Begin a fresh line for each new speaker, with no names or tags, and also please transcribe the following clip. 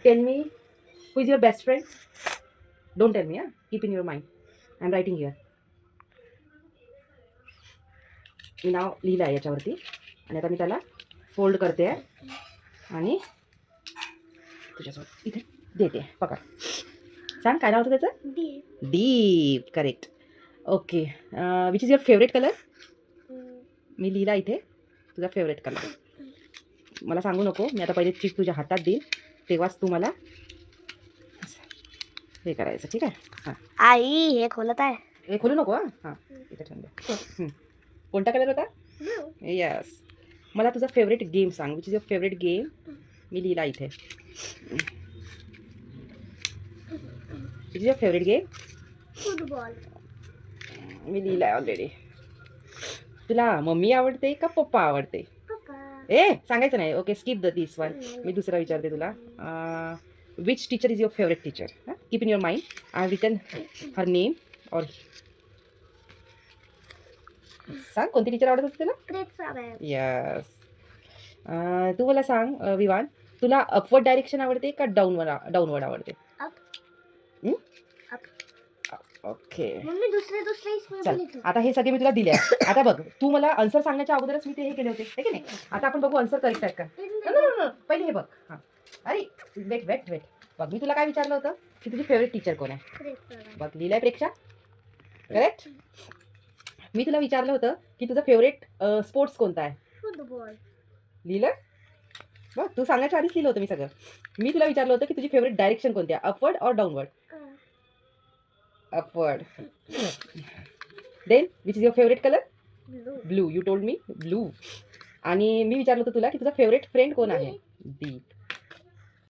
Tail me who is your best friend. Don't tell me. Keep in your mind. I am writing here. मी नाव लिहिलं आहे याच्यावरती आणि आता मी त्याला फोल्ड करते आहे आणि तुझ्यासोबत इथे देते. पकड. सांग काय नाव होतं त्याचं. Deep. Correct. Okay. Which is your favourite colour. मी लिहिला इथे तुझा फेवरेट कलर. मला सांगू नको. मी आता पहिले चिक तुझ्या हातात देईन तेव्हाच तू मला हे करायचं. ठीक आहे. हां
आई हे खोलत आहे.
हे खोलू नको. हां इथे ठेवून दे. कोणता कलर होता. यस. मला तुझा फेवरेट गेम सांग. Which is your favourite game. मी लिहिला इथे. Which is your favourite game.
Football.
मी लिहिला आहे ऑलरेडी. तुला मम्मी आवडते का पप्पा आवडते.
पप्पा.
सांगायचं नाही. Okay skip this one. मी दुसरा विचारते तुला. Which teacher is your favourite teacher. Keep in your mind. I have written her name. और सांग कोणती टीचर आवडत होती तुला.
Great sir.
यस. तू मला सांग विवान तुला अपवर्ड डायरेक्शन आवडते का डाऊनवर्ड आवडते. ओके
मम्मी दुसरे
चल आता हे सगळे मी तुला दिले आहे. आता बघ तू मला आन्सर सांगण्याच्या अगोदरच मी ते हे केले होते है की नाही. आता आपण बघू आन्सर करेक्ट आहेत का. No. पहिले हे बघ. हां अरे वेट. बघ मी तुला काय विचारलं होतं की तुझी फेवरेट टीचर कोण आहे. बघ लिहिलंय प्रेक्षा. करेक्ट. मी तुला विचारलं होतं की तुझं फेवरेट स्पोर्ट्स कोणता आहे.
फुटबॉल.
लिहिलं. बघ तू सांगायच्या आधीच लिहिलं होतं मी सगळं. मी तुला विचारलं होतं की तुझी फेवरेट डायरेक्शन कोणती आहे. अपवर्ड और downward. Upward. Then which is your favourite colour. Blue. You told me blue. आणि मी विचारलं होतं तुला की तुझा फेवरेट फ्रेंड कोण आहे. दीप.